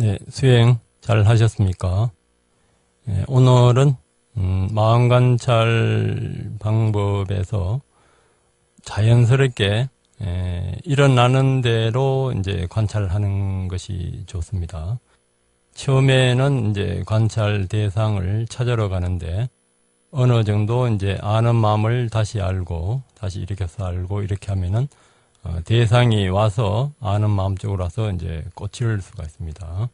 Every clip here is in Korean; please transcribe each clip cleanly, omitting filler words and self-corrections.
네, 수행 잘 하셨습니까? 네, 오늘은 마음관찰 방법에서 자연스럽게 일어나는 대로 이제 관찰하는 것이 좋습니다. 처음에는 이제 관찰 대상을 찾으러 가는데 어느 정도 이제 아는 마음을 다시 알고 다시 일으켜서 알고 이렇게 하면은 대상이 와서 아는 마음 쪽으로 와서 이제 꽂힐 수가 있습니다.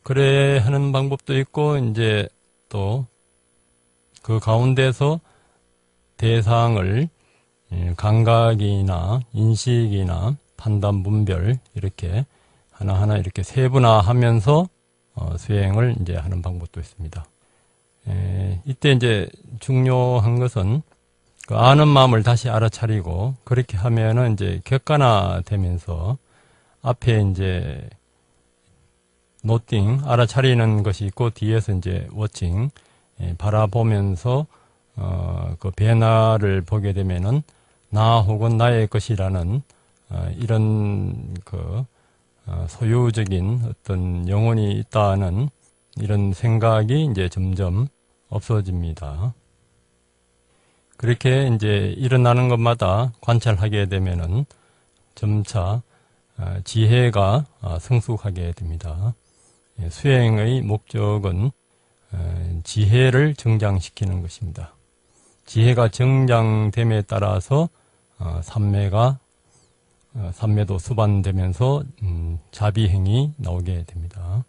그래 하는 방법도 있고 이제 또 그 가운데서 대상을 감각이나 인식이나 판단 분별 이렇게 하나하나 이렇게 세분화하면서 수행을 이제 하는 방법도 있습니다. 이때 이제 중요한 것은 그 아는 마음을 다시 알아차리고 그렇게 하면은 이제 객관화되면서 앞에 이제 노팅 알아차리는 것이 있고 뒤에서 이제 워칭 바라보면서 그 변화를 보게 되면은 나 혹은 나의 것이라는 이런 그 소유적인 어떤 영혼이 있다는 이런 생각이 이제 점점 없어집니다. 그렇게 이제 일어나는 것마다 관찰하게 되면은 점차 지혜가 성숙하게 됩니다. 수행의 목적은 지혜를 정장시키는 것입니다. 지혜가 정장됨에 따라서 삼매도 수반되면서 자비행이 나오게 됩니다.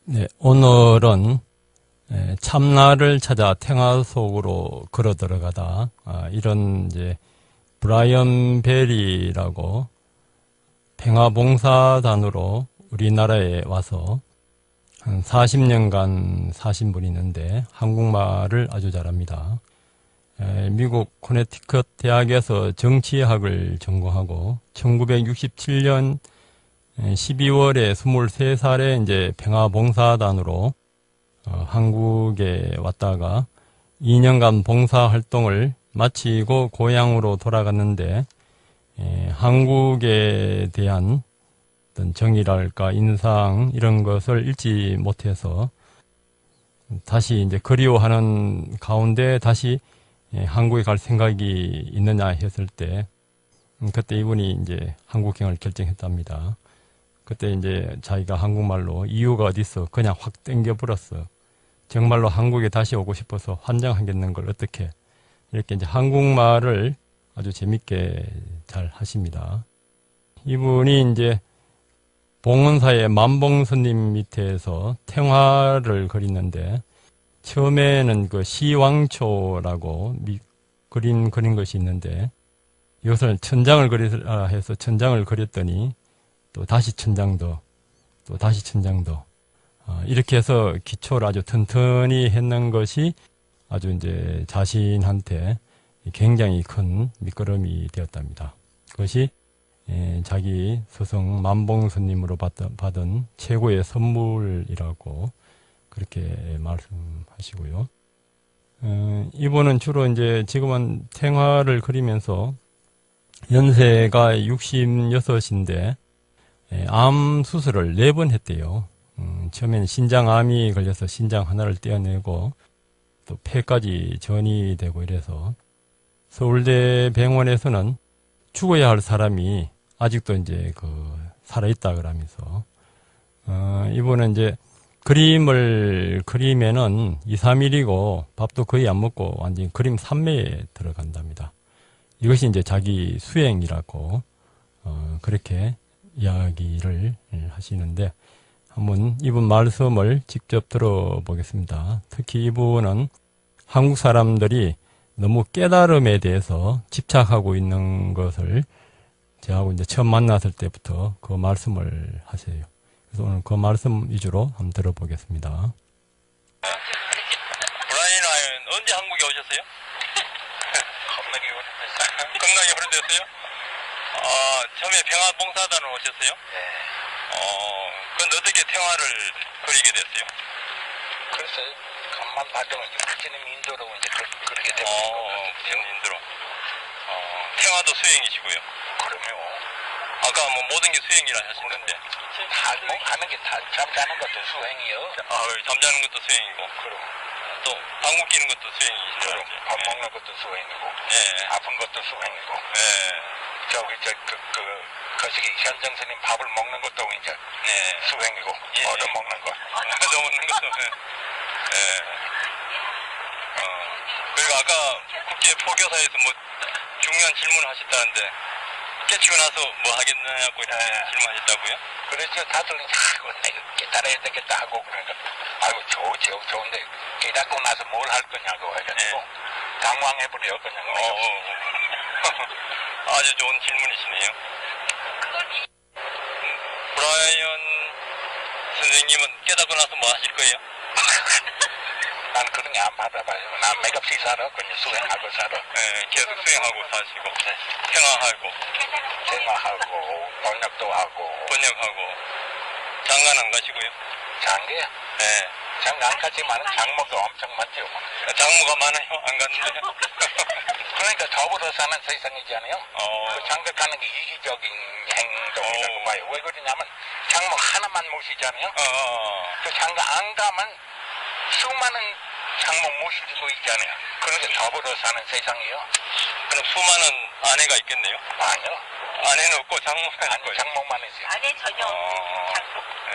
네, 오늘은 참나를 찾아 탱화 속으로 걸어 들어가다 이런 이제 브라이언 베리라고 평화봉사단으로 우리나라에 와서 한 40년간 사신 분이 있는데 한국말을 아주 잘합니다. 미국 코네티컷 대학에서 정치학을 전공하고 1967년 12월에 23살에 이제 평화봉사단으로 한국에 왔다가 2년간 봉사활동을 마치고 고향으로 돌아갔는데 한국에 대한 어떤 정의랄까 인상 이런 것을 잃지 못해서 다시 이제 그리워하는 가운데 다시 한국에 갈 생각이 있느냐 했을 때 그때 이분이 이제 한국행을 결정했답니다. 그때 이제 자기가 한국말로 이유가 어디 있어 그냥 확 땡겨버렸어. 정말로 한국에 다시 오고 싶어서 환장하겠는 걸 어떻게 이렇게 이제 한국말을 아주 재밌게 잘 하십니다. 이분이 이제 봉은사의 만봉스님 밑에서 탱화를 그리는데 처음에는 그 시왕초라고 그린 것이 있는데 이것을 천장을 그리라 해서 천장을 그렸더니 또 다시 천장도 또 다시 천장도 이렇게 해서 기초를 아주 튼튼히 했는 것이 아주 이제 자신한테 굉장히 큰 밑거름이 되었답니다. 그것이 자기 스승 만봉스님으로 받은 최고의 선물이라고 그렇게 말씀하시고요. 이분은 주로 이제 지금은 탱화를 그리면서 연세가 66인데 암 수술을 4번 했대요. 처음에는 신장암이 걸려서 신장 하나를 떼어내고 또 폐까지 전이 되고 이래서 서울대 병원에서는 죽어야 할 사람이 아직도 이제 살아있다 그러면서 이번에 이제 그림을 그리면은 2, 3일이고 밥도 거의 안 먹고 완전히 그림 산매에 들어간답니다. 이것이 이제 자기 수행이라고 그렇게 이야기를 하시는데 한번 이분 말씀을 직접 들어보겠습니다. 특히 이분은 한국 사람들이 너무 깨달음에 대해서 집착하고 있는 것을 저하고 이제 처음 만났을 때부터 그 말씀을 하세요. 그래서 오늘 그 말씀 위주로 한번 들어보겠습니다. 브라이언 언제 한국에 오셨어요? 겁나게 오래됐어요? 처음에 평화봉사단으로 오셨어요? 네. 근데 어떻게 평화를 그리게 됐어요? 그래서 간만 봤더니 부처님 인도로 이제 그렇게 되고. 부처님 인도로. 평화도 수행이시고요. 그럼요. 아까 뭐 모든 게 수행이라 하시는데. 뭐 하는 게 다 잠자는 것도 수행이요. 잠자는 것도 수행이고. 그럼 또 방구 끼는 것도 수행이시죠. 밥 먹는 것도 수행이고, 예. 아픈 것도 수행이고. 예. 저기 거시기 현정스님 밥을 먹는 것도 이제 예. 수행이고, 예. 얻어먹는 거. 얻어먹는 것도. 예. 그리고 아까 국제 포교사에서 뭐 중요한 질문을 하셨다는데 깨치고 나서 뭐 하겠느냐고 이렇게 예. 질문하셨다고요? 그래서 다들 아이고 내가 깨달아야 되겠다 하고 그러니까 아이고 좋은데 깨닫고 나서 뭘 할 거냐고 해가지고 당황해버려 그냥 아주 좋은 질문이시네요. 브라이언 선생님은 깨닫고 나서 뭐 하실 거예요? 난 그런 게 안 받아봐요. 난 맥없이 살아. 그냥 수행하고 살아. 예, 계속 수행하고 사시고 생활하고 생활하고 번역도 하고 번역하고 장관 안 가시고요? 장계 예. 장가 안 가지만은 장모가 엄청 많죠. 장모가 많아요? 안 갔는데? 그러니까 더불어 사는 세상이잖아요. 그 장가 가는 게 이기적인 행동이라고 봐요. 왜 그러냐면 장모 하나만 모시잖아요. 그 장가 안 가면 수많은 장모 모실 수 있잖아요. 그러니까 더불어 사는 세상이요. 그럼 수많은 아내가 있겠네요? 아니요. 아내는 없고 장모가 아니 있고요. 장모만 있어요. 안에 전혀 없는 장소. 예.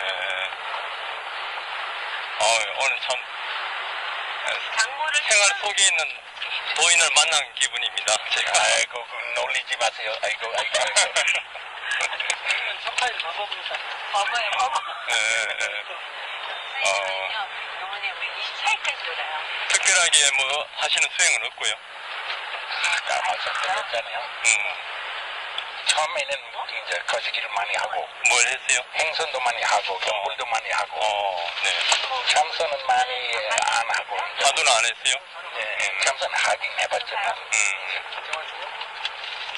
오늘 참 장모를 생활 속에 있는 도인을 만난 기분입니다. 제가. 아이고 놀리지 마세요. 아이고. 버거예요, 버거. 예. 저희는요, 병원에 우리 24일까지 놀아요. 특별하게 뭐 하시는 수행은 없고요. 아까 말씀드렸잖아요. 처음에는 이제 거시기를 많이 하고 뭘 했어요? 행선도 많이 하고 경불도 많이 하고 네. 참선은 많이 안 하고 이제 사도는 안 했어요? 참선 하긴 해봤지만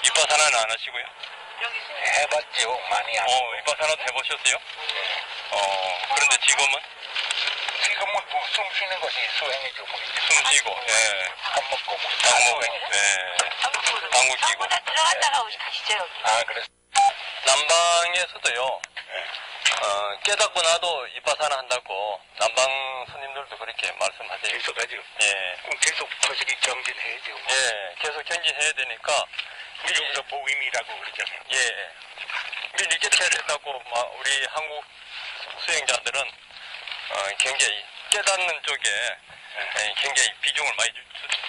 이빠사나는 안 하시고요? 해봤죠. 많이 안 하고 이빠사나도 해보셨어요? 그런데 지금은? 지금은 뭐 숨 쉬는 것이 수행이죠. 뭐. 숨 쉬고, 예. 밥 먹고 뭐 밥 다 먹고, 수행이죠. 예. 방구 끼고. 다 들어갔다가 가시죠, 여기. 아 그래서 남방에서도요, 깨닫고 나도 이빠사나 한다고 남방 스님들도 그렇게 말씀하세요. 계속 하죠. 예. 그럼 계속 거시기 경진해야죠. 뭐. 예. 계속 경진해야 되니까, 미리부터 보임이라고 그러잖아요. 예. 미리 깨쳐야 된다고, 우리 한국 수행자들은, 굉장히 깨닫는 쪽에 굉장히 비중을 많이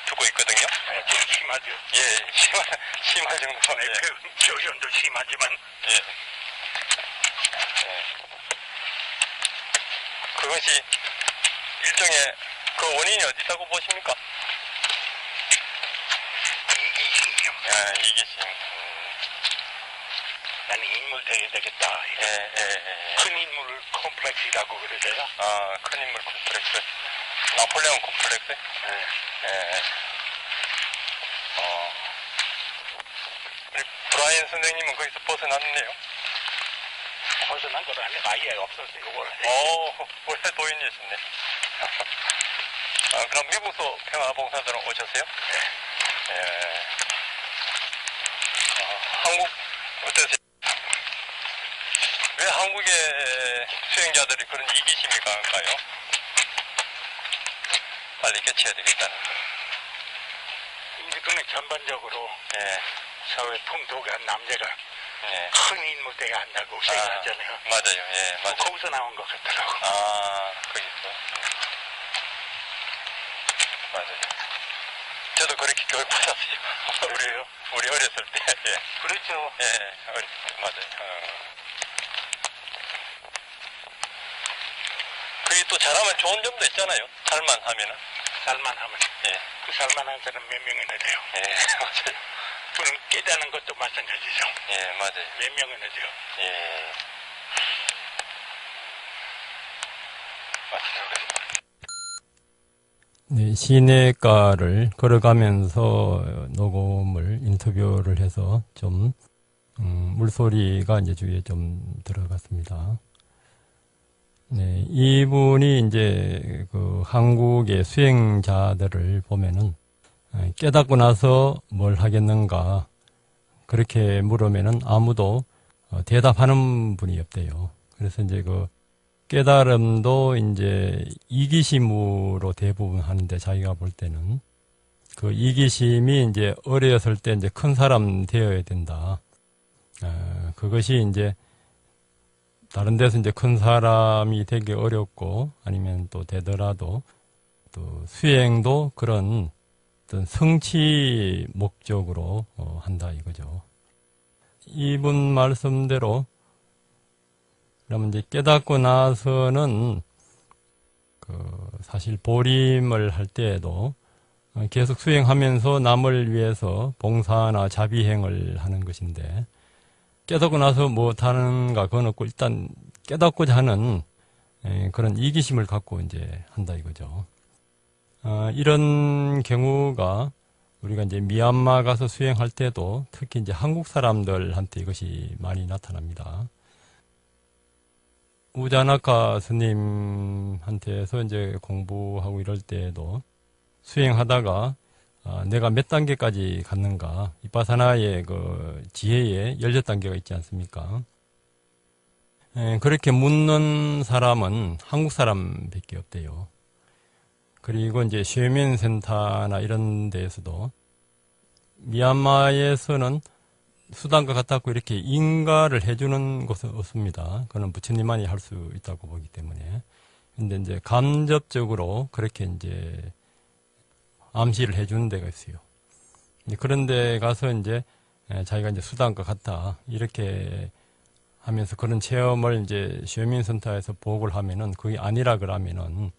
두고 있거든요. 좀 심하죠. 예, 심할 정도. 내 표현도 심하지만 예. 그것이 일종의 그 원인이 어디 있다고 보십니까? 이기심이요. 예, 이기심. 나는 인물 돼야 되겠다. 큰 인물 콤플렉스라고 그러잖아. 큰 인물 콤플렉스. 나폴레옹 콤플렉스? 우리 브라이언 선생님은 거기서 벗어났네요. 벗어난 건 아니에요. 아예 없었어요. 원래. 원래 도인이셨네. 그럼 미국서 평화봉사들은 오셨어요? 예. 한국 어떠세요? 왜 한국의 수행자들이 그런 이기심이 강할까요? 빨리 깨쳐야 되겠다는. 이제 그는 전반적으로 예. 사회 풍토가 남자가 예. 큰 인물 돼야 한다고 생각하잖아요. 맞아요. 예, 맞아요. 거기서 나온 것 같더라고. 거기서. 맞아요. 저도 그렇게 교육받았어요. 우리 어렸을 때. 예. 그렇죠. 예, 맞아요. 그게 또 잘하면 좋은 점도 있잖아요. 살만하면은. 살만하면. 예. 그 살만한 사람 몇 명이나 돼요. 예, 맞아요. 그는 깨닫는 것도 마찬가지죠. 예, 맞아요. 몇 명이나 돼요. 예. 맞아요. 네, 시내가를 걸어가면서 녹음을 인터뷰를 해서 좀 물소리가 이제 주위에 좀 들어갔습니다. 네, 이분이 이제 그 한국의 수행자들을 보면은 깨닫고 나서 뭘 하겠는가 그렇게 물으면은 아무도 대답하는 분이 없대요. 그래서 이제 그 깨달음도 이제 이기심으로 대부분 하는데 자기가 볼 때는 그 이기심이 이제 어렸을 때 이제 큰 사람 되어야 된다. 그것이 이제 다른 데서 이제 큰 사람이 되기 어렵고 아니면 또 되더라도 또 수행도 그런 어떤 성취 목적으로 한다 이거죠. 이분 말씀대로 그러면 이제 깨닫고 나서는 사실 보림을 할 때에도 계속 수행하면서 남을 위해서 봉사나 자비행을 하는 것인데 깨닫고 나서 못하는가 그건 없고 일단 깨닫고자 하는 그런 이기심을 갖고 이제 한다 이거죠. 이런 경우가 우리가 이제 미얀마 가서 수행할 때도 특히 이제 한국 사람들한테 이것이 많이 나타납니다. 우자나카 스님한테서 이제 공부하고 이럴 때에도 수행하다가 내가 몇 단계까지 갔는가 이빠사나의 그 지혜에 18단계가 있지 않습니까? 그렇게 묻는 사람은 한국 사람밖에 없대요. 그리고 이제 쉐면 센터나 이런 데에서도 미얀마에서는 수단과 같았고 이렇게 인가를 해주는 곳은 없습니다. 그건 부처님만이 할 수 있다고 보기 때문에. 근데 이제 간접적으로 그렇게 이제 암시를 해주는 데가 있어요. 그런 데 가서 이제 자기가 이제 수단과 같다 이렇게 하면서 그런 체험을 이제 쉐민센터에서 보고를 하면은 그게 아니라 그러면은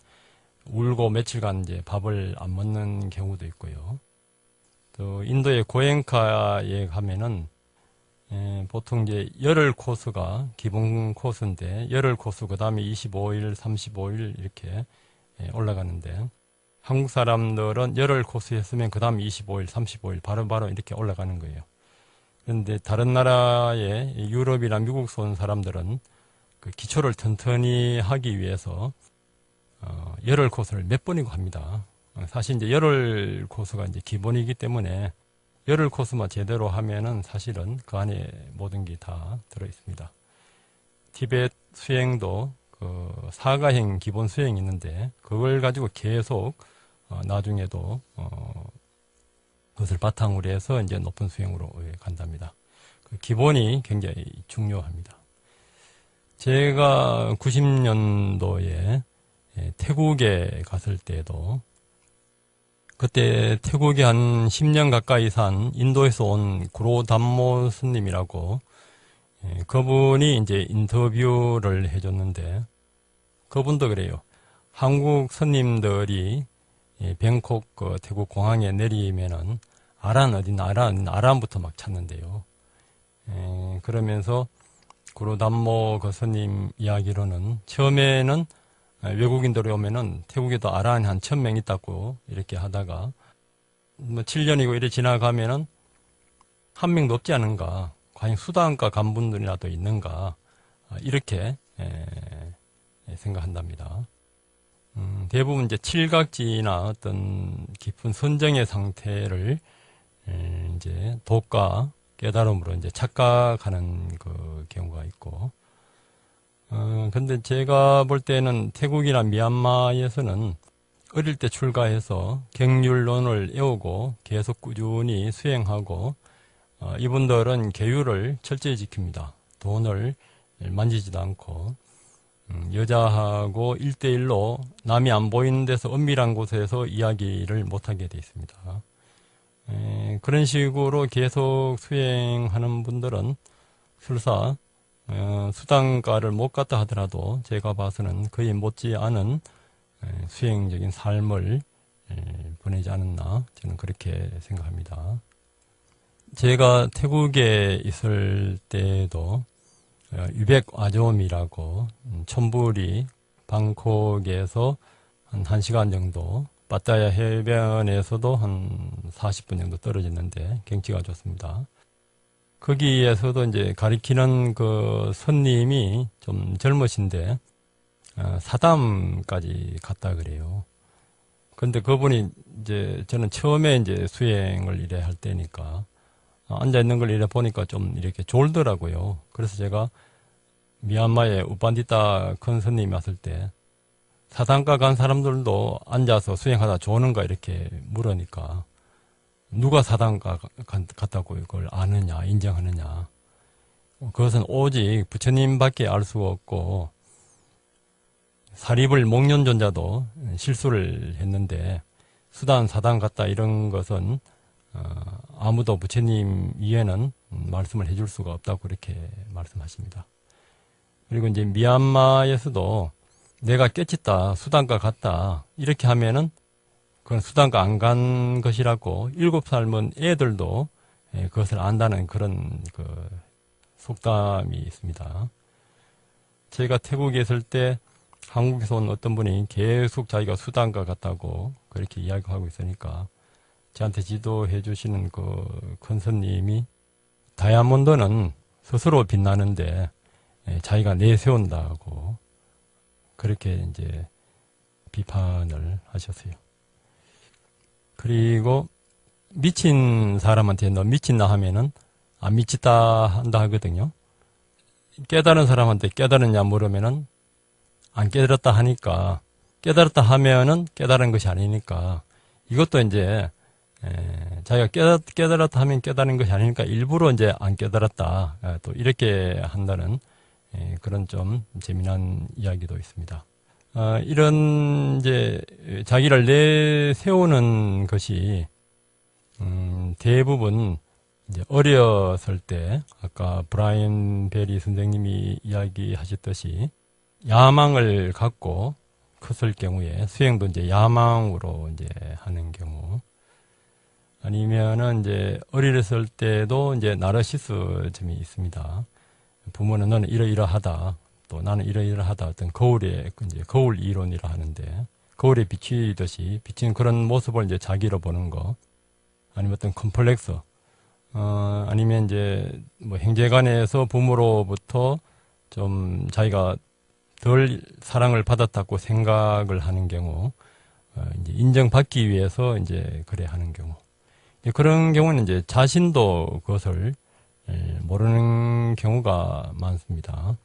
울고 며칠간 이제 밥을 안 먹는 경우도 있고요. 또 인도의 고엔카에 가면은 보통 이제 열흘 코스가 기본 코스인데 열흘 코스 그 다음에 25일, 35일 이렇게 올라가는데 한국 사람들은 열흘 코스 했으면 그 다음 25일, 35일 바로바로 이렇게 올라가는 거예요. 그런데 다른 나라의 유럽이나 미국에서 온 사람들은 그 기초를 튼튼히 하기 위해서 열흘 코스를 몇 번이고 합니다. 사실 이제 열흘 코스가 이제 기본이기 때문에 열흘 코스만 제대로 하면은 사실은 그 안에 모든 게 다 들어 있습니다. 티베트 수행도 그 사가행 기본 수행이 있는데 그걸 가지고 계속 나중에도 그것을 바탕으로 해서 이제 높은 수행으로 간답니다. 그 기본이 굉장히 중요합니다. 제가 90년도에 태국에 갔을 때도 그때 태국에 한 10년 가까이 산 인도에서 온 구로담모 스님이라고 그분이 이제 인터뷰를 해줬는데 그분도 그래요. 한국 스님들이 뱅콕 태국 공항에 내리면은 아란 어딘 아란부터 막 찾는데요. 그러면서 구로담모 그 스님 이야기로는 처음에는 외국인들이 오면은 태국에도 아란이 한 1000명 있다고 이렇게 하다가 뭐 7년이고 이래 지나가면은 한 명도 없지 않은가, 과연 수단과 간 분들이라도 있는가 이렇게 생각한답니다. 대부분 이제 칠각지나 어떤 깊은 선정의 상태를 이제 독과 깨달음으로 이제 착각하는 그 경우가 있고, 근데 제가 볼 때는 태국이나 미얀마에서는 어릴 때 출가해서 경률론을 외우고 계속 꾸준히 수행하고, 이분들은 계율을 철저히 지킵니다. 돈을 만지지도 않고, 여자하고 1대1로 남이 안 보이는 데서 은밀한 곳에서 이야기를 못하게 되어 있습니다. 그런 식으로 계속 수행하는 분들은 설사 수단가를 못 갔다 하더라도 제가 봐서는 거의 못지않은 수행적인 삶을 보내지 않았나 저는 그렇게 생각합니다. 제가 태국에 있을 때도 유백 아좀이라고 촌부리 방콕에서 한 1시간 정도, 빠따야 해변에서도 한 40분 정도 떨어졌는데 경치가 좋습니다. 거기에서도 이제 가리키는 그 손님이 좀 젊으신데 사담까지 갔다 그래요. 근데 그분이 이제 저는 처음에 이제 수행을 이래 할 때니까 앉아있는 걸 이렇게 보니까 좀 이렇게 졸더라고요. 그래서 제가 미얀마에 우반디타 큰 스님이 왔을 때 사단가 간 사람들도 앉아서 수행하다 조는가 이렇게 물으니까 누가 사단가 갔다고 이걸 아느냐, 인정하느냐. 그것은 오직 부처님밖에 알 수가 없고 사립을 목련존자도 실수를 했는데 수단, 사단 같다 이런 것은 아무도 부처님 이외에는 말씀을 해줄 수가 없다고 그렇게 말씀하십니다. 그리고 이제 미얀마에서도 내가 깨쳤다, 수단가 같다 이렇게 하면은 그건 수단가 안 간 것이라고 7살 먹은 애들도 그것을 안다는 그런 그 속담이 있습니다. 제가 태국에 있을 때 한국에서 온 어떤 분이 계속 자기가 수단가 같다고 그렇게 이야기하고 있으니까 저한테 지도해 주시는 그 큰 스님이 다이아몬드는 스스로 빛나는데 자기가 내세운다고 그렇게 이제 비판을 하셨어요. 그리고 미친 사람한테 너 미친나 하면은 안 미치다 한다 하거든요. 깨달은 사람한테 깨달았냐 물으면은 안 깨달았다 하니까 깨달았다 하면은 깨달은 것이 아니니까 이것도 이제 자기가 깨달았다 하면 깨달은 것이 아니니까 일부러 이제 안 깨달았다 또 이렇게 한다는 그런 좀 재미난 이야기도 있습니다. 이런 이제 자기를 내세우는 것이 대부분 이제 어렸을 때 아까 브라이언 베리 선생님이 이야기하셨듯이 야망을 갖고 컸을 경우에 수행도 이제 야망으로 이제 하는 경우 아니면은 이제 어렸을 때도 이제 나르시스즘이 있습니다. 부모는 너는 이러이러하다. 또 나는 이러이러하다. 어떤 거울의 이제 거울 이론이라 하는데 거울에 비치듯이 비치는 그런 모습을 이제 자기로 보는 거 아니면 어떤 컴플렉스 아니면 이제 뭐 형제간에서 부모로부터 좀 자기가 덜 사랑을 받았다고 생각을 하는 경우 이제 인정받기 위해서 이제 그래 하는 경우 그런 경우는 이제 자신도 그것을 모르는 경우가 많습니다.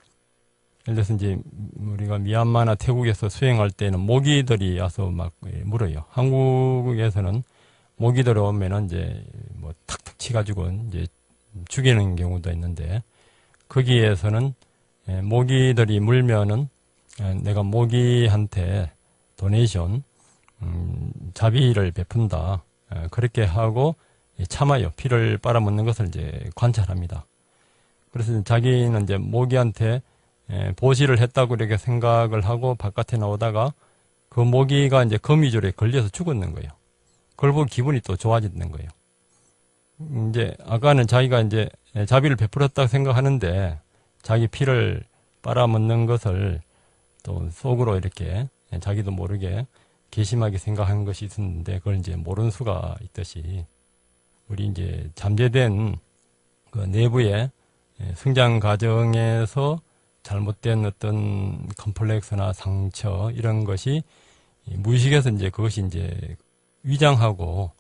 예를 들어서 이제 우리가 미얀마나 태국에서 수행할 때는 모기들이 와서 막 물어요. 한국에서는 모기들 오면은 이제 뭐 탁탁 치가지고 이제 죽이는 경우도 있는데 거기에서는 모기들이 물면은 내가 모기한테 도네이션 자비를 베푼다. 그렇게 하고 참아요. 피를 빨아먹는 것을 이제 관찰합니다. 그래서 자기는 이제 모기한테 보시를 했다고 이렇게 생각을 하고 바깥에 나오다가 그 모기가 이제 거미줄에 걸려서 죽었는 거예요. 그걸 보고 기분이 또 좋아지는 거예요. 이제 아까는 자기가 이제 자비를 베풀었다고 생각하는데 자기 피를 빨아먹는 것을 또 속으로 이렇게 자기도 모르게 괘씸하게 생각하는 것이 있었는데 그걸 이제 모르는 수가 있듯이 우리 이제 잠재된 그 내부의 성장 과정에서 잘못된 어떤 컴플렉스나 상처 이런 것이 무의식에서 이제 그것이 이제 위장하고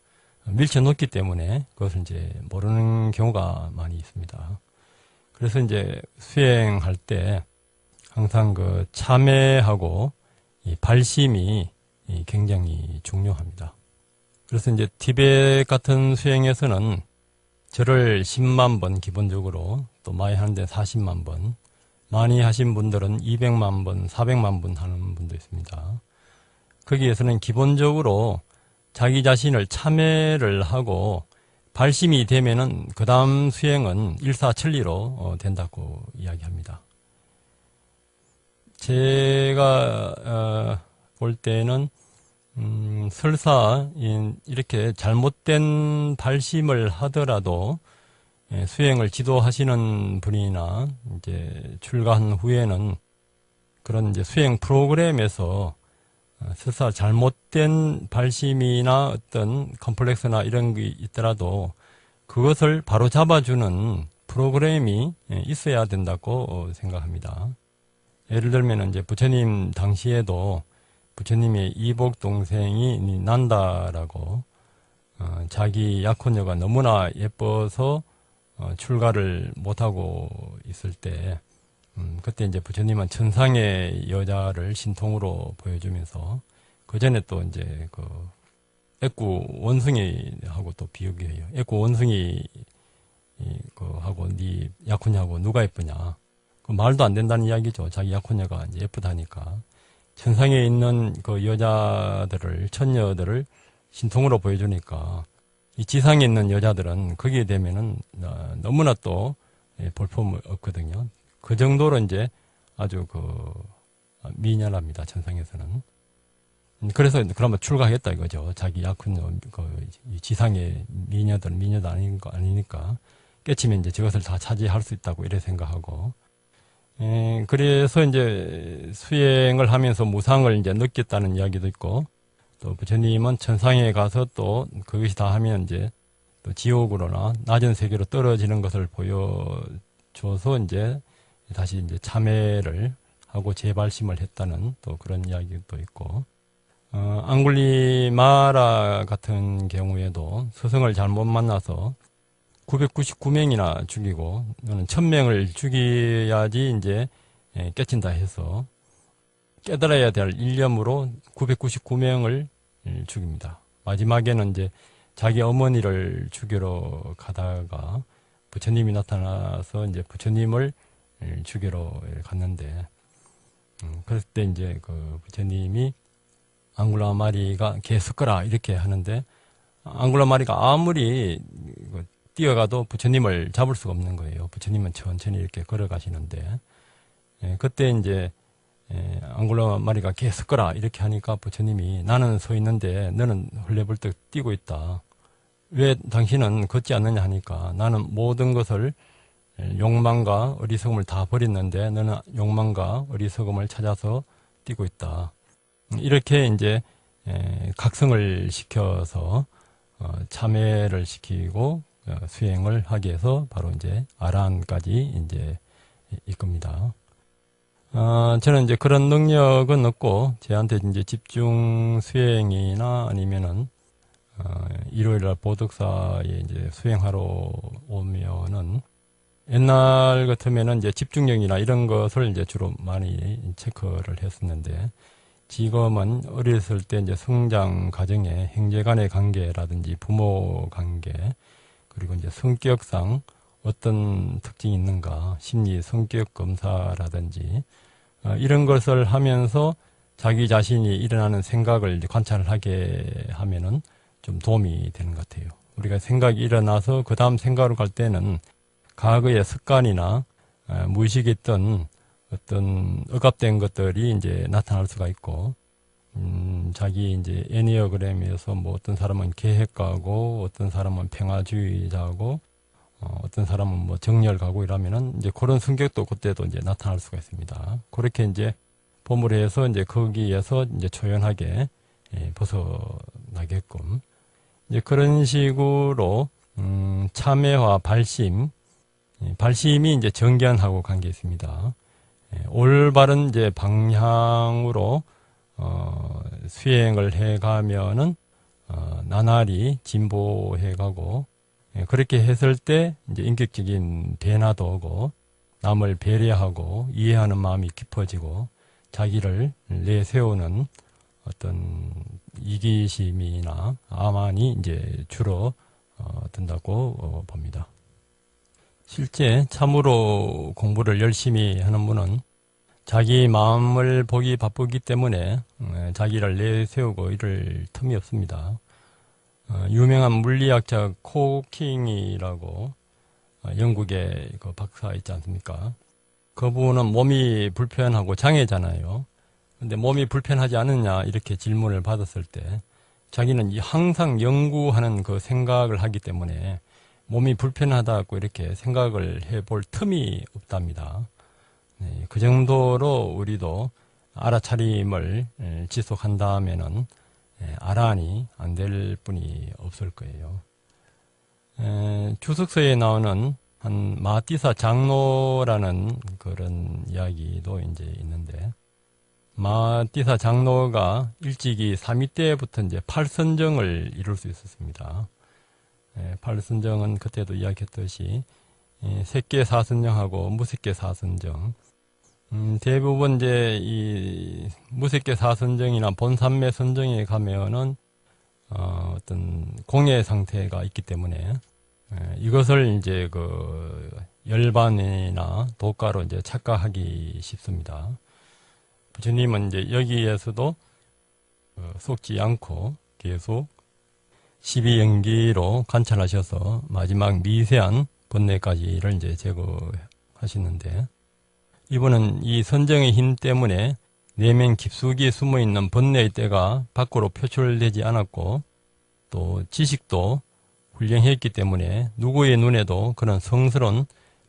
밀쳐놓기 때문에 그것을 이제 모르는 경우가 많이 있습니다. 그래서 이제 수행할 때 항상 그 참회하고 이 발심이 굉장히 중요합니다. 그래서 이제 티베트 같은 수행에서는 절을 10만 번 기본적으로 또 많이 하는데 40만 번 많이 하신 분들은 200만 번, 400만 번 하는 분도 있습니다. 거기에서는 기본적으로 자기 자신을 참회를 하고 발심이 되면은 그 다음 수행은 일사천리로 된다고 이야기합니다. 제가 볼 때는 설사 이렇게 잘못된 발심을 하더라도 수행을 지도하시는 분이나 이제 출가한 후에는 그런 이제 수행 프로그램에서 설사 잘못된 발심이나 어떤 컴플렉스나 이런 게 있더라도 그것을 바로 잡아주는 프로그램이 있어야 된다고 생각합니다. 예를 들면 이제 부처님 당시에도 부처님의 이복 동생이 난다라고 자기 약혼녀가 너무나 예뻐서 출가를 못하고 있을 때, 그때 이제 부처님은 천상의 여자를 신통으로 보여주면서, 그 전에 또 이제 애꾸 원숭이하고 또 비교해요. 애꾸 원숭이, 하고, 네 약혼녀하고 누가 예쁘냐. 그 말도 안 된다는 이야기죠. 자기 약혼녀가 이제 예쁘다니까. 천상에 있는 그 여자들을, 천녀들을 신통으로 보여주니까, 이 지상에 있는 여자들은 거기에 되면은 너무나 또 볼품 없거든요. 그 정도로 이제 아주 미녀랍니다. 천상에서는. 그래서 그러면 출가하겠다 이거죠. 자기 약혼녀, 지상의 미녀도 아니니까 깨치면 이제 저것을 다 차지할 수 있다고 이래 생각하고. 그래서 이제 수행을 하면서 무상을 이제 느꼈다는 이야기도 있고, 또 부처님은 천상에 가서 또 그것이 다 하면 이제 또 지옥으로나 낮은 세계로 떨어지는 것을 보여줘서 이제 다시 이제 참회를 하고 재발심을 했다는 또 그런 이야기도 있고, 앙굴리마라 같은 경우에도 스승을 잘못 만나서 999명이나 죽이고, 너는 1000명을 죽여야지 이제 깨친다 해서 깨달아야 될 일념으로 999명을 죽입니다. 마지막에는 이제 자기 어머니를 죽이러 가다가 부처님이 나타나서 이제 부처님을 죽이러 갔는데, 그럴 때 이제 부처님이 앙굴라 마리가 개 섞어라 이렇게 하는데, 앙굴라 마리가 아무리 뛰어가도 부처님을 잡을 수가 없는 거예요. 부처님은 천천히 이렇게 걸어가시는데, 그때 이제 앙굴라 마리가 개 섞어라 이렇게 하니까 부처님이 나는 서 있는데 너는 헐레벌떡 뛰고 있다. 왜 당신은 걷지 않느냐 하니까 나는 모든 것을 욕망과 어리석음을 다 버렸는데 너는 욕망과 어리석음을 찾아서 뛰고 있다. 이렇게 이제 각성을 시켜서 참회를 시키고 수행을 하게 해서 바로 이제 아라한까지 이제 이끕니다. 저는 이제 그런 능력은 없고, 저한테 이제 집중 수행이나 아니면은, 일요일날 보덕사에 이제 수행하러 오면은, 옛날 같으면은 이제 집중력이나 이런 것을 이제 주로 많이 체크를 했었는데, 지금은 어렸을 때 이제 성장 과정에 형제 간의 관계라든지 부모 관계, 그리고 이제 성격상 어떤 특징이 있는가, 심리 성격 검사라든지 이런 것을 하면서 자기 자신이 일어나는 생각을 이제 관찰을 하게 하면은 좀 도움이 되는 것 같아요. 우리가 생각이 일어나서 그 다음 생각으로 갈 때는 과거의 습관이나 무의식에 있던 어떤 억압된 것들이 이제 나타날 수가 있고, 자기 이제 애니어그램에서 뭐 어떤 사람은 계획가고, 어떤 사람은 평화주의자고, 어떤 사람은 뭐 정열가고 이러면은 이제 그런 성격도 그때도 이제 나타날 수가 있습니다. 그렇게 이제 보물을 해서 이제 거기에서 이제 초연하게 벗어나게끔 이제 그런 식으로 참회와 발심이 이제 정견하고 관계 있습니다. 올바른 이제 방향으로 수행을 해가면은 나날이 진보해가고, 그렇게 했을 때 이제 인격적인 변화도 오고, 남을 배려하고 이해하는 마음이 깊어지고, 자기를 내세우는 어떤 이기심이나 아만이 이제 줄어든다고 봅니다. 실제 참으로 공부를 열심히 하는 분은 자기 마음을 보기 바쁘기 때문에 자기를 내세우고 이럴 틈이 없습니다. 유명한 물리학자 코킹이라고 영국의 그 박사 있지 않습니까? 그분은 몸이 불편하고 장애잖아요. 근데 몸이 불편하지 않느냐 이렇게 질문을 받았을 때 자기는 항상 연구하는 그 생각을 하기 때문에 몸이 불편하다고 이렇게 생각을 해볼 틈이 없답니다. 네, 그 정도로 우리도 알아차림을 지속한다면은 아란이 안 될 뿐이 없을 거예요. 주석서에 나오는 한 마띠사 장로라는 그런 이야기도 이제 있는데, 마띠사 장로가 일찍이 3위 때부터 이제 8선정을 이룰 수 있었습니다. 8선정은 그때도 이야기했듯이 색계 사선정하고 무색계 사선정. 대부분 이제 이 무색계 사선정이나 본산매 선정에 가면은 어떤 공해 상태가 있기 때문에 이것을 이제 그 열반이나 도가로 이제 착각하기 쉽습니다. 부처님은 이제 여기에서도 속지 않고 계속 12연기로 관찰하셔서 마지막 미세한 번뇌까지를 이제 제거하시는데, 이분은 이 선정의 힘 때문에 내면 깊숙이 숨어있는 번뇌의 때가 밖으로 표출되지 않았고, 또 지식도 훌륭했기 때문에 누구의 눈에도 그런 성스러운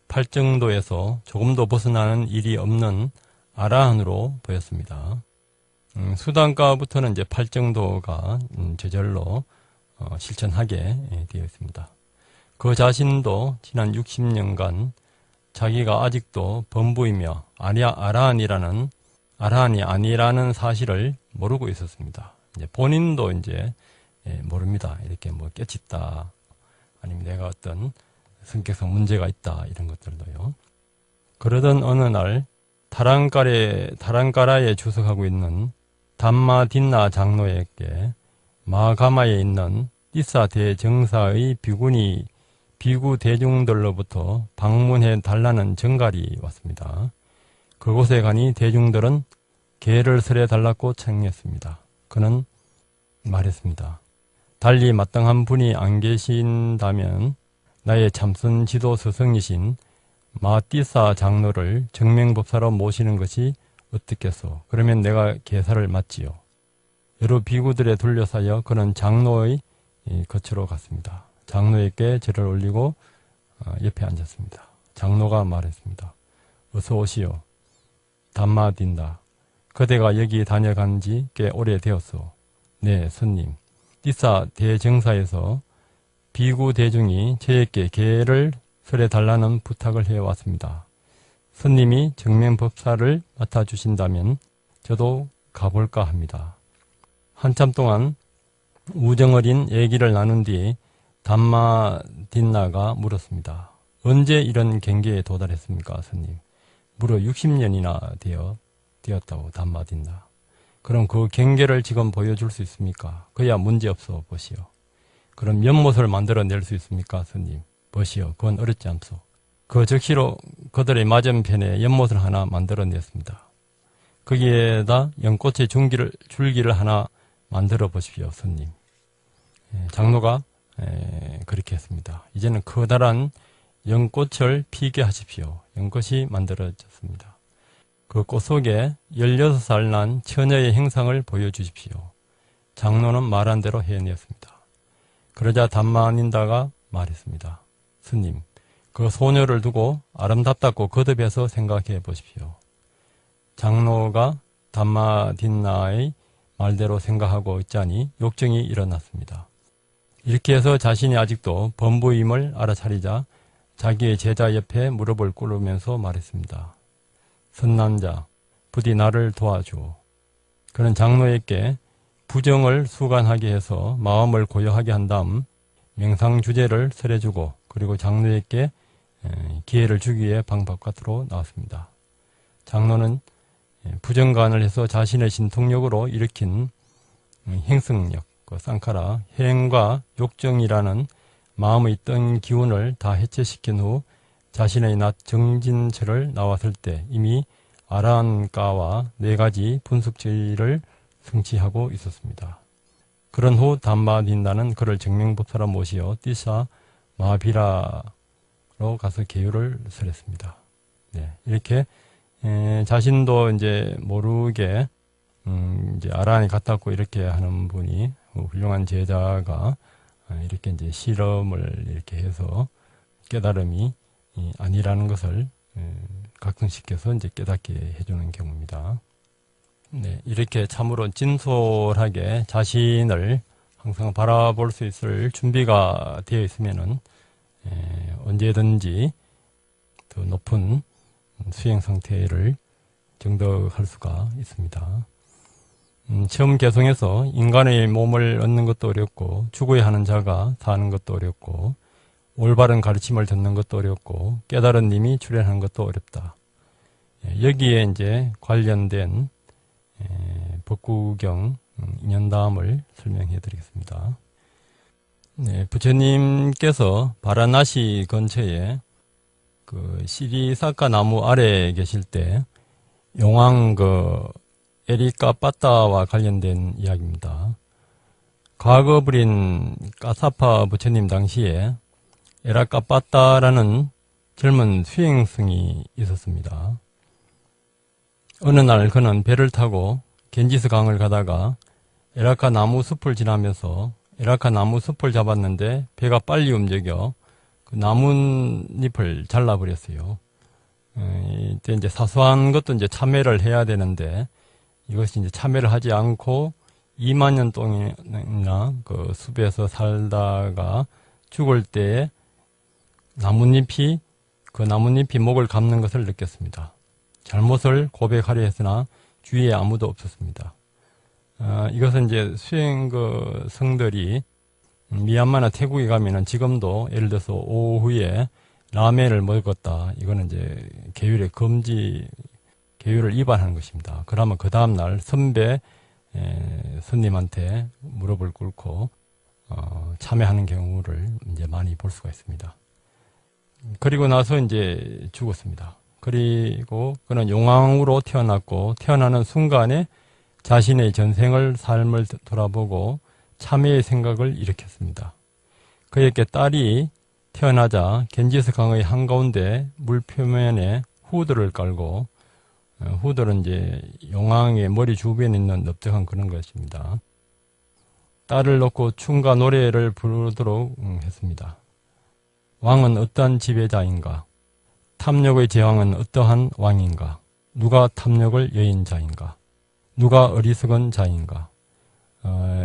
팔정도에서 조금도 벗어나는 일이 없는 아라한으로 보였습니다. 수단가부터는 이제 팔정도가 저절로 실천하게 되어 있습니다. 그 자신도 지난 60년간 자기가 아직도 범부이며 아라한이 아니라는 사실을 모르고 있었습니다. 이제 본인도 이제 모릅니다. 이렇게 뭐 깨쳤다, 아니면 내가 어떤 성격상 문제가 있다, 이런 것들도요. 그러던 어느 날 타랑가라에 주석하고 있는 담마딘나 장로에게 마가마에 있는 띠사 대정사의 비구 대중들로부터 방문해 달라는 전갈이 왔습니다. 그곳에 가니 대중들은 개를 설해 달라고 청했습니다. 그는 말했습니다. 달리 마땅한 분이 안 계신다면 나의 참선 지도 스승이신 마띠사 장로를 정명법사로 모시는 것이 어떻겠소? 그러면 내가 계사를 맡지요. 여러 비구들에 둘러싸여 그는 장로의 거처로 갔습니다. 장로에게 절을 올리고 옆에 앉았습니다. 장로가 말했습니다. 어서 오시오. 담마딘다. 그대가 여기 다녀간 지 꽤 오래되었소. 네, 스님. 띠사 대정사에서 비구 대중이 저에게 계를 설해달라는 부탁을 해왔습니다. 스님이 정명법사를 맡아주신다면 저도 가볼까 합니다. 한참 동안 우정어린 얘기를 나눈 뒤 담마딘나가 물었습니다. 언제 이런 경계에 도달했습니까, 스님? 무려 60년이나 되었다고, 담마딘나. 그럼 그 경계를 지금 보여줄 수 있습니까? 그야 문제없어, 보시오. 그럼 연못을 만들어낼 수 있습니까, 스님? 보시오. 그건 어렵지 않소. 그 즉시로 그들의 맞은편에 연못을 하나 만들어냈습니다. 거기에다 연꽃의 줄기를 하나 만들어 보십시오, 스님. 장로가 그렇게 했습니다. 이제는 커다란 연꽃을 피게 하십시오. 연꽃이 만들어졌습니다. 그 꽃 속에 16살 난 처녀의 행상을 보여주십시오. 장로는 말한 대로 해내었습니다. 그러자 담마딘다가 말했습니다. 스님, 그 소녀를 두고 아름답다고 거듭해서 생각해 보십시오. 장로가 담마딘나의 말대로 생각하고 있자니 욕정이 일어났습니다. 이렇게 해서 자신이 아직도 범부임을 알아차리자 자기의 제자 옆에 무릎을 꿇으면서 말했습니다. 선난자, 부디 나를 도와주오. 그는 장로에게 부정을 수간하게 해서 마음을 고요하게 한 다음 명상주제를 설해주고, 그리고 장로에게 기회를 주기 위해 방 바깥으로 나왔습니다. 장로는 부정관을 해서 자신의 신통력으로 일으킨 행성력, 쌍카라, 해행과 욕정이라는 마음의 뜬 기운을 다 해체시킨 후 자신의 낮 정진체를 나왔을 때 이미 아라한가와 4가지 분석지를 성취하고 있었습니다. 그런 후 담마딘다는 그를 정명법사로 모시어 띠사 마비라로 가서 계율을 설했습니다. 네, 이렇게 자신도 이제 모르게 이제 아라한이 같았고 이렇게 하는 분이, 훌륭한 제자가 이렇게 이제 실험을 이렇게 해서 깨달음이 아니라는 것을 각성시켜서 이제 깨닫게 해주는 경우입니다. 네, 이렇게 참으로 진솔하게 자신을 항상 바라볼 수 있을 준비가 되어 있으면은 언제든지 더 높은 수행 상태를 정덕할 수가 있습니다. 처음 개성에서 인간의 몸을 얻는 것도 어렵고 죽어야 하는 자가 사는 것도 어렵고 올바른 가르침을 듣는 것도 어렵고 깨달은 님이 출현하는 것도 어렵다. 여기에 이제 관련된 법구경 인연담을 설명해 드리겠습니다. 네, 부처님께서 바라나시 근처에 그 시리사카 나무 아래에 계실 때 용왕 에리카 빠따와 관련된 이야기입니다. 과거 부린 까사파 부처님 당시에 에라카 빠따라는 젊은 수행승이 있었습니다. 어느 날 그는 배를 타고 겐지스 강을 가다가 에라카 나무 숲을 지나면서 에라카 나무 숲을 잡았는데 배가 빨리 움직여 그 나뭇잎을 잘라버렸어요. 이때 이제 사소한 것도 이제 참회를 해야 되는데 이것이 이제 참회를 하지 않고 2만 년 동안이나 그 숲에서 살다가 죽을 때에 그 나뭇잎이 목을 감는 것을 느꼈습니다. 잘못을 고백하려 했으나 주위에 아무도 없었습니다. 이것은 이제 수행 성들이 미얀마나 태국에 가면은 지금도 예를 들어서 오후에 라멘을 먹었다. 이거는 이제 계율의 계율을 위반하는 것입니다. 그러면 그 다음날 선배 스님한테 무릎을 꿇고 참회하는 경우를 이제 많이 볼 수가 있습니다. 그리고 나서 이제 죽었습니다. 그리고 그는 용왕으로 태어났고 태어나는 순간에 자신의 전생을 삶을 돌아보고 참회의 생각을 일으켰습니다. 그에게 딸이 태어나자 겐지스 강의 한가운데 물 표면에 후드를 깔고 후드는 이제 용왕의 머리 주변에 있는 넓적한 그런 것입니다. 딸을 놓고 춤과 노래를 부르도록 했습니다. 왕은 어떠한 지배자인가? 탐욕의 제왕은 어떠한 왕인가? 누가 탐욕을 여인 자인가? 누가 어리석은 자인가?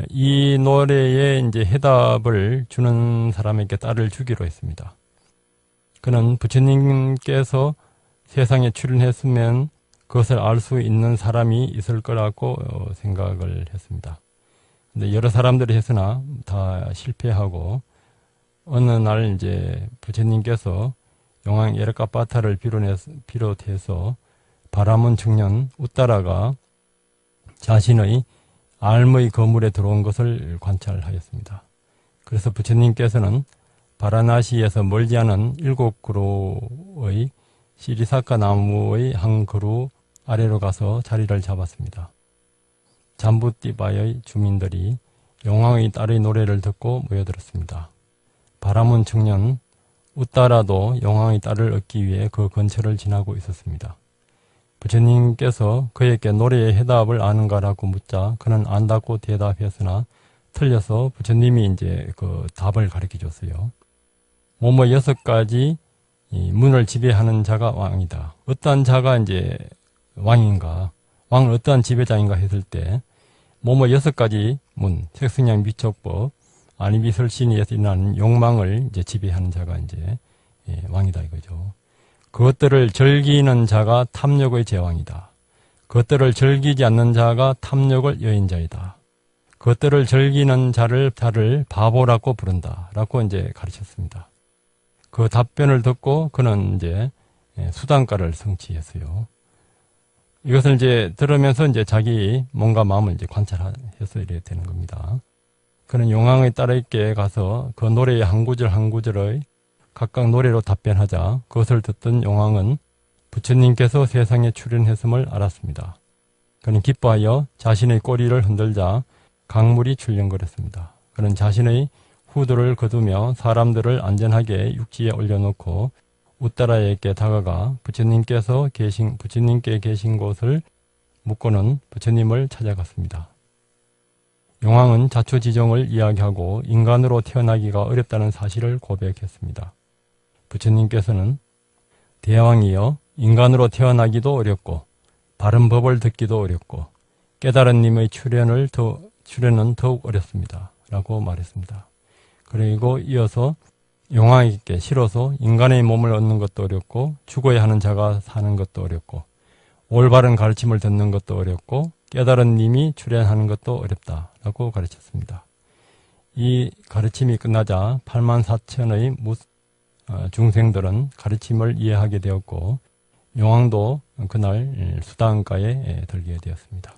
이 노래에 이제 해답을 주는 사람에게 딸을 주기로 했습니다. 그는 부처님께서 세상에 출현했으면 그것을 알 수 있는 사람이 있을 거라고 생각을 했습니다. 근데 여러 사람들이 했으나 다 실패하고 어느 날 이제 부처님께서 용왕 에르카빠타를 비롯해서 바라문 청년 우따라가 자신의 알의 거물에 들어온 것을 관찰하였습니다. 그래서 부처님께서는 바라나시에서 멀지 않은 7그루의 시리사카 나무의 한 그루 아래로 가서 자리를 잡았습니다. 잠부띠바의 주민들이 용왕의 딸의 노래를 듣고 모여들었습니다. 바라문 청년 우따라도 용왕의 딸을 얻기 위해 그 근처를 지나고 있었습니다. 부처님께서 그에게 노래의 해답을 아는가라고 묻자 그는 안다고 대답했으나 틀려서 부처님이 이제 그 답을 가르쳐 줬어요. 뭐뭐 6가지 문을 지배하는 자가 왕이다. 어떠한 자가 이제 왕인가? 왕은 어떠한 지배자인가 했을 때 뭐뭐 6가지 문, 색승량 미촉법, 아니비설신에서 일어나는 욕망을 이제 지배하는 자가 이제 왕이다 이거죠. 그것들을 즐기는 자가 탐욕의 제왕이다. 그것들을 즐기지 않는 자가 탐욕을 여인자이다. 그것들을 즐기는 자를 바보라고 부른다. 라고 이제 가르쳤습니다. 그 답변을 듣고 그는 이제 수단가를 성취했어요. 이것을 이제 들으면서 이제 자기 몸과 마음을 이제 관찰해서 이래야 되는 겁니다. 그는 용왕의 딸에게 가서 그 노래의 한 구절 한 구절의 각각 노래로 답변하자 그것을 듣던 용왕은 부처님께서 세상에 출현했음을 알았습니다. 그는 기뻐하여 자신의 꼬리를 흔들자 강물이 출렁거렸습니다. 그는 자신의 후드를 거두며 사람들을 안전하게 육지에 올려놓고 우따라에게 다가가 부처님께 계신 곳을 묻고는 부처님을 찾아갔습니다. 용왕은 자초지종을 이야기하고 인간으로 태어나기가 어렵다는 사실을 고백했습니다. 부처님께서는 대왕이여 인간으로 태어나기도 어렵고 바른 법을 듣기도 어렵고 깨달은 님의 출현은 더욱 어렵습니다. 라고 말했습니다. 그리고 이어서 용왕에게 실어서 인간의 몸을 얻는 것도 어렵고 죽어야 하는 자가 사는 것도 어렵고 올바른 가르침을 듣는 것도 어렵고 깨달은 님이 출현하는 것도 어렵다 라고 가르쳤습니다. 이 가르침이 끝나자 84,000의 중생들은 가르침을 이해하게 되었고 용왕도 그날 수당가에 들게 되었습니다.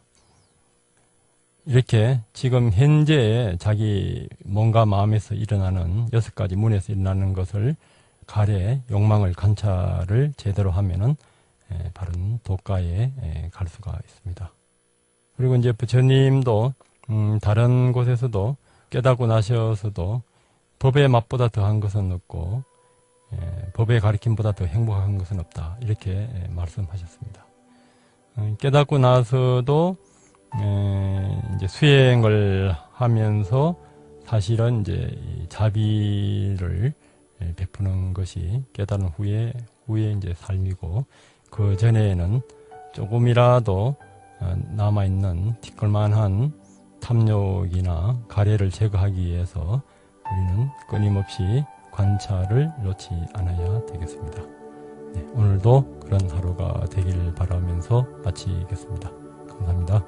이렇게 지금 현재 자기 몸과 마음에서 일어나는 6가지 문에서 일어나는 것을 가래 욕망을 관찰을 제대로 하면은 바른 도가에 갈 수가 있습니다. 그리고 이제 부처님도 다른 곳에서도 깨닫고 나셔서도 법의 맛보다 더한 것은 없고 법의 가르침보다 더 행복한 것은 없다, 이렇게 말씀하셨습니다. 깨닫고 나서도 이제 수행을 하면서 사실은 이제 이 자비를 베푸는 것이 깨달은 후에 이제 삶이고, 그 전에는 조금이라도 남아있는 티끌만한 탐욕이나 가래를 제거하기 위해서 우리는 끊임없이 관찰을 놓지 않아야 되겠습니다. 네, 오늘도 그런 하루가 되길 바라면서 마치겠습니다. 감사합니다.